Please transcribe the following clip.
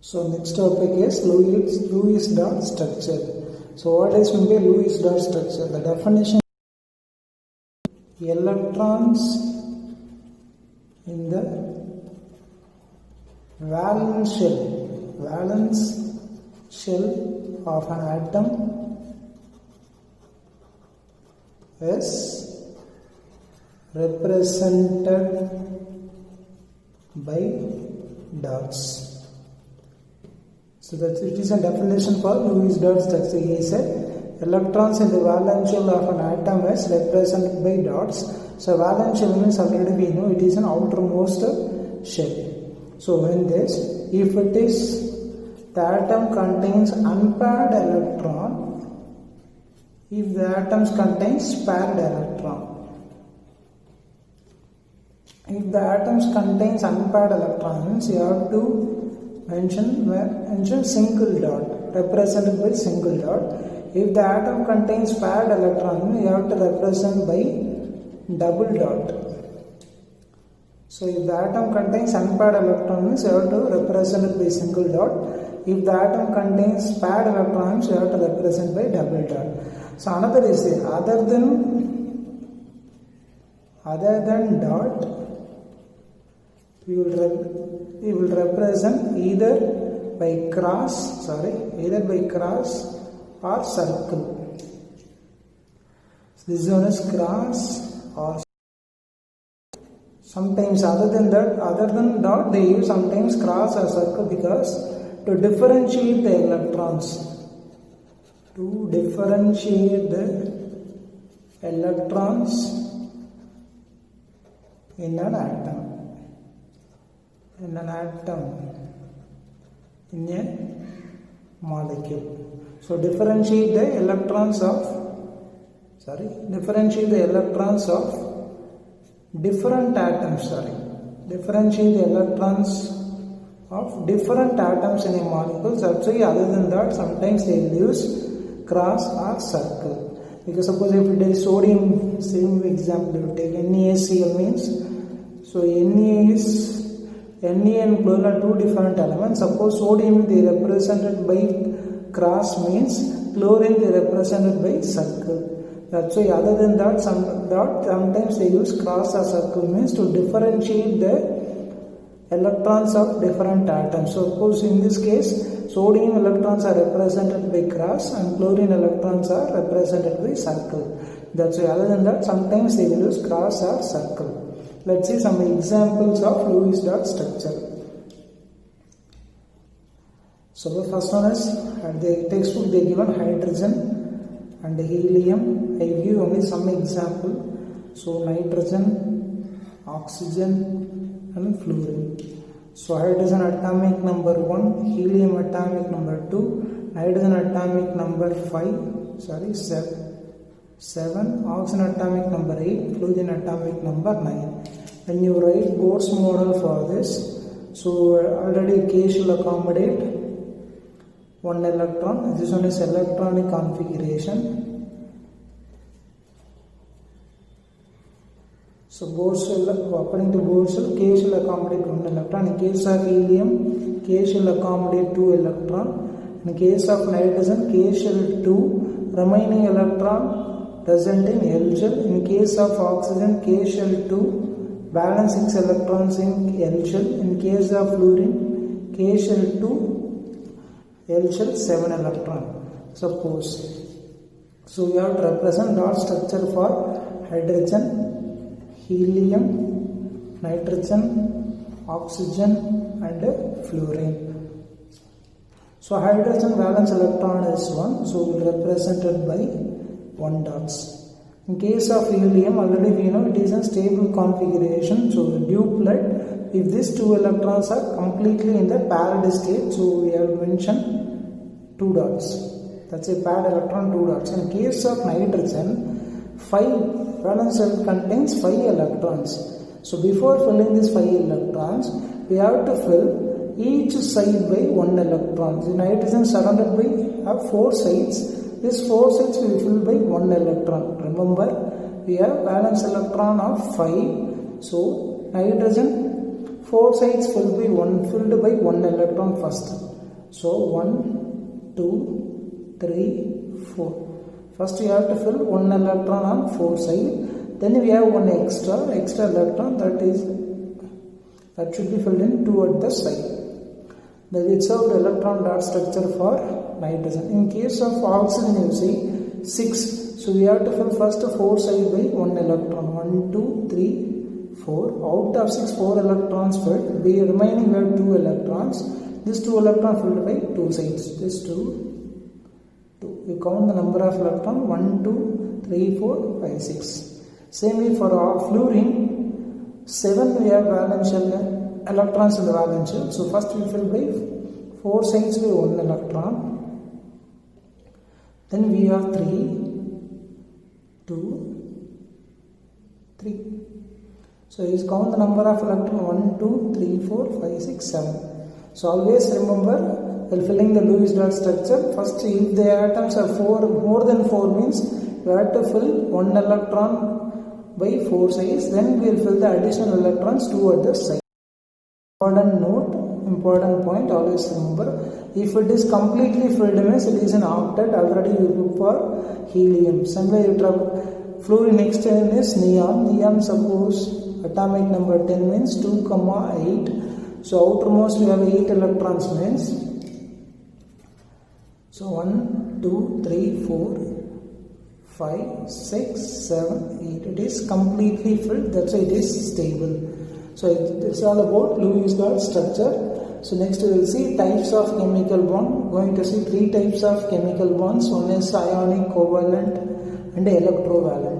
So next topic is Lewis dot structure. So what is meant by Lewis dot structure? The definition: electrons in the valence shell of an atom is represented by dots. So that it is a definition for Lewis dot structure. He said electrons in the valence shell of an atom is represented by dots. So valence shell means already we know it is an outermost shell. So when this, if it is the atom contains unpaired electron, if the atoms contains paired electron, if the atoms contains unpaired electrons, you have to mention single dot, represented by single dot. If the atom contains paired electron, you have to represent by double dot. So if the atom contains unpaired electrons, you have to represent it by single dot. If the atom contains paired electrons, you have to represent by double dot. So another is there, other than dot, you will represent either by cross or circle. So this one is cross or sometimes other than dot they use sometimes cross or circle because to differentiate the electrons. To differentiate the electrons in an atom. In a molecule. So differentiate the electrons of different atoms. Differentiate the electrons of different atoms in a molecule. So that's why other than that sometimes they will use cross or circle. Because suppose if it is sodium, same example you take NaCl means, so Na and chlorine are two different elements. Suppose sodium they represented by cross means chlorine they represented by circle. That's why other than that sometimes they use cross or circle means to differentiate the electrons of different atoms. So suppose in this case sodium electrons are represented by cross and chlorine electrons are represented by circle. That's why other than that sometimes they will use cross or circle. Let's see some examples of Lewis dot structure. So the first one is at the textbook they given hydrogen and helium. I give only some example. So nitrogen, oxygen and fluorine. So hydrogen atomic number 1, helium atomic number 2, nitrogen atomic number 7, oxygen atomic number 8, fluorine atomic number 9. When you write Bohr's model for this, so already K shall accommodate one electron. This one is electronic configuration. So according to Bohr's, K shall accommodate one electron. In case of helium, K shall accommodate 2 electron. In case of nitrogen, K shall 2, remaining electron present in L shell. In case of oxygen, K shall 2, balance 6 electrons in L shell. In case of fluorine, K shell 2, L shell 7 electron. Suppose. So we have to represent dot structure for hydrogen, helium, nitrogen, oxygen and fluorine. So hydrogen valence electron is 1, so we represented by 1 dots. In case of helium, already we know it is a stable configuration, so duplet. If these 2 electrons are completely in the paired state, so we have mentioned 2 dots. That's a paired electron, 2 dots. In case of nitrogen, 5 valence shell contains 5 electrons. So before filling these 5 electrons, we have to fill each side by 1 electron. The nitrogen surrounded by have 4 sides. These 4 sides we fill by 1 electron. Remember, we have valence electron of 5. So nitrogen 4 sides filled by one electron first. So 1, 2, 3, 4. First you have to fill 1 electron on 4 sides. Then we have one extra electron that should be filled in 2 at the side. That is how the electron dot structure for nitrogen. In case of oxygen you see 6. So we have to fill first 4 sides by 1 electron. 1, 2, 3, 4. Out of 6, 4 electrons filled. The remaining we have 2 electrons. This 2 electrons filled by 2 sides. This 2. We count the number of electrons 1, 2, 3, 4, 5, 6. Same way for fluorine, 7 we have valential electrons in the valential. So first we fill by 4 sides by 1 electron. Then we have 3, 2, 3. So you count the number of electrons 1, 2, 3, 4, 5, 6, 7. So always remember, while filling the Lewis dot structure, first if the atoms are more than 4 means you have to fill 1 electron by 4 sides, then we will fill the additional electrons 2 at the side. Important note, important point, always remember, if it is completely filled means it is an octet, already we look for helium. Somewhere fluorine next time is neon. Neon suppose atomic number 10 means 2, 8. So outermost we have 8 electrons means. So 1, 2, 3, 4, 5, 6, 7, 8. It is completely filled. That's why it is stable. So it's all about Lewis dot structure. So next we will see types of chemical bond. Going to see 3 types of chemical bonds. One is ionic, covalent, and electrovalent.